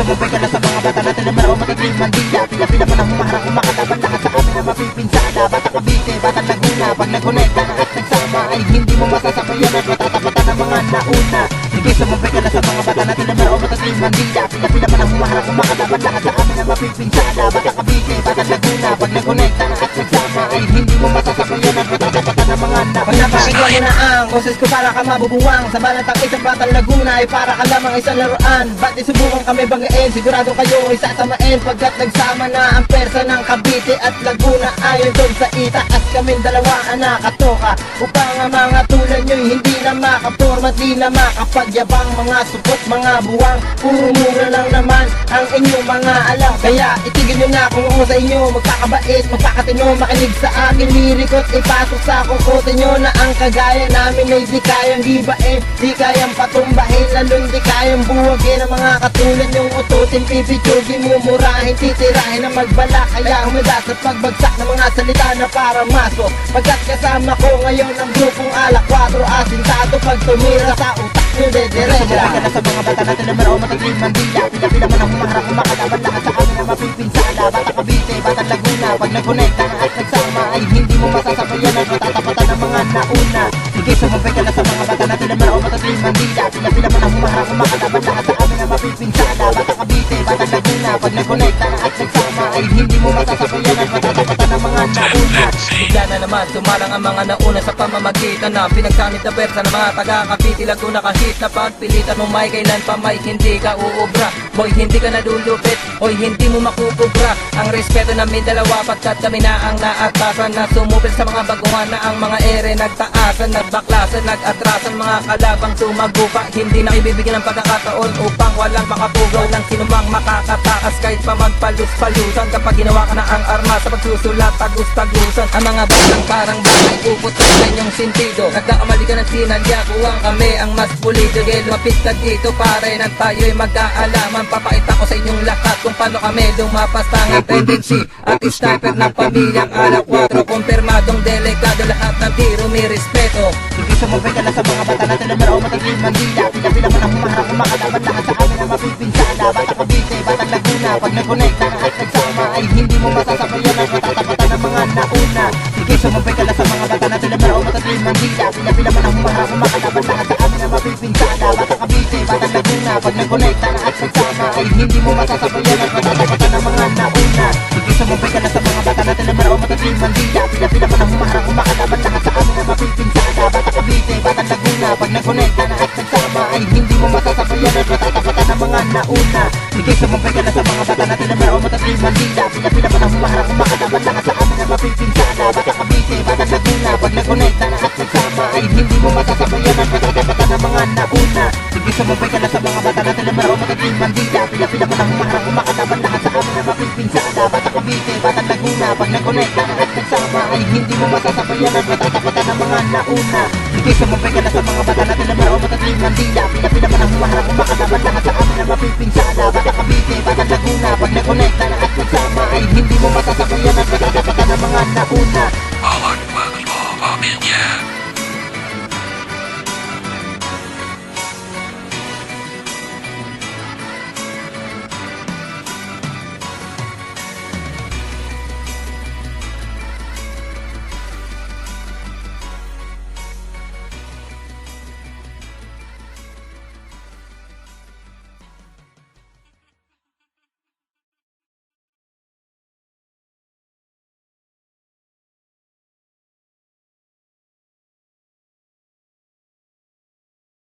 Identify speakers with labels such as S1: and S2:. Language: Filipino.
S1: sumubay ka na sa mga bata natin na maraw matagling Mandila. Pila-pila pa na humaharap kung makalaban lahat sa amin na mapipinsala. Bata Cavite, Bata Laguna, pag nag-connecta na at nagsama ay hindi mo masasabayan at matatapatan ng mga nauna. Sige, sumubay ka na sa mga bata natin na maraw matagling Mandila. Pila-pila pa na humaharap kung makalaban lahat sa amin na mapipinsala. Bata Cavite, Bata Laguna, pag nag-connecta na at nagsama ay hindi mo masasabayan at matatapatan ng mga nauna.
S2: Pag napakinggan mo na ang boses ko para ka mabubuwang sa balatang isang Batang Laguna ay para ka lamang isang laruan. Ba't isubukan kami banggain? Sigurado kayo ay sasamain pagkat nagsama na ang persa ng Cavite at Laguna. Ayon doon sa itaas kaming dalawa ang nakatoka upang ang mga tulad nyo'y hindi na makaporma, di na makapagyabang. Mga supot, mga buwang, puro mura lang naman ang inyong mga alam. Kaya itigil nyo na kung ako sa inyo magkakabait, magkakatino, makinig sa aking lirikot. Ipasok sa kukote nyo na ang kagaya namin ay di kayang gibain, di kayang patumbahin, lalong di kayang buwagin. Ang mga katulad nyong ututin, pipitsugin, mumurahin, titirahin na magbala. Kaya humidas at pagbagsak ng mga salita na para masok. Pagkat kasama ko ngayon ang grupong Alak 4 asintado. Pag tumira sa utak nyo, dediretsa.
S1: Sumubay ka na sa mga bata natin na maraw matagling Mandila. Pila-pila pa na humaharap kung makalaban lahat sa amin na mapipinsala. Bata Cavite, Bata Laguna, pag nag-connecta na at nagsama ay hindi mo masasabayan at matatapatan ng mga nauna. Sige, sumubay ka na sa mga bata natin na maraw matagling Mandila. Pila-pila pa na humaharap kung makalaban lahat sa amin na mapipinsala. Bata Cavite, Bata Laguna, pag nag-connecta na at nagsama ay hindi mo masasabayan at matatapatan ng mga nauna.
S3: Bigla na naman sumarang ang mga nauna sa pamamagitan na pinagsanit na persa ng mga taga-Cavite, Laguna. Kahit na pagpilitan mo may kailan pa may hindi ka uubra. Boy, hindi ka nadulupit, oy hindi mo makukubra ang respeto namin dalawa pagkat kami na ang naatasan na sumupil sa mga baguhan na ang mga ere nagtaasan, nagbaklasan, nag-atrasan, mga kalabang sumagupa. Hindi na ibibigyan ng pagkakataon upang walang makapugaw ng sinumang makakatakas kahit pa magpalus-palusan kapag ginawa ka na ang arma sa pagsusulat, tagus-tagusan. Ang mga batang parang bagay upot sa kanyang sentido. Nagkakamali ka ng sinadya, buwang kami ang mas pulido. Kaya lumapit ka dito pare nang tayo'y magkaalaman. Papakita ko sa inyong lahat kung paano kami lumapas ng tendency at sniper ng pamilyang Alak 4. Kumpirmadong delikado lahat ng tiro may respeto.
S1: Sige, sumubay ka na sa mga bata natin na maraw matagling Mandila. Pila-pila pa na humaharap kung makalaban lahat sa amin na mapipinsala. Bata Cavite, Bata Laguna, pag nag-connecta na at nagsama ay hindi mo masasabayan at matatapatan ng mga nauna. Sige, sumubay ka na sa mga bata natin na maraw matagling Mandila. Pila-pila pa na humaharap kung makalaban lahat sa amin na mapipinsala. Bata Cavite, Bata Laguna, pag nag-connecta na at nagsama ay hindi mo masasabayan at matatapatan ng mga nauna. Sige, sumubay ka na sa mga bata natin na maraw matagling Mandila. Pila-pila pa na humaharap kung makalaban lahat sa amin na mapipinsala. Bata Cavite, Bata Laguna, pag nag-connecta na at nagsama ay hindi mo masasabayan at matatapatan ng mga nauna. Sige, sumubay ka na sa mga bata natin na maraw matagling Mandila. Pila-pila pa na humaharap kung makalaban lahat sa amin na mapipinsala. Bata Cavite, Bata Laguna, pag nag-connecta na at nagsama ay hindi mo masasabayan at matatapatan ng mga nauna. Sige, sumubay ka na sa mga bata natin na maraw matagling Mandila. Pila-pila pa na humaharap kung makalaban lahat sa amin na mapipinsala. Bata Cavite, Bata Laguna, pag nag-connecta na at nagsama ay hindi mo masasabayan at matatapatan ng mga nauna. Sige, sumubay ka na sa mga bata natin na maraw matagling Mandila. Pila-pila pa na humaharap kung makalaban lahat sa amin na mapipinsala. Bata Cavite, Bata Laguna, pag nag-connecta na at nagsama ay hindi mo masasabayan at matatapatan ng mga nauna.
S4: Alak 4 Pamilya.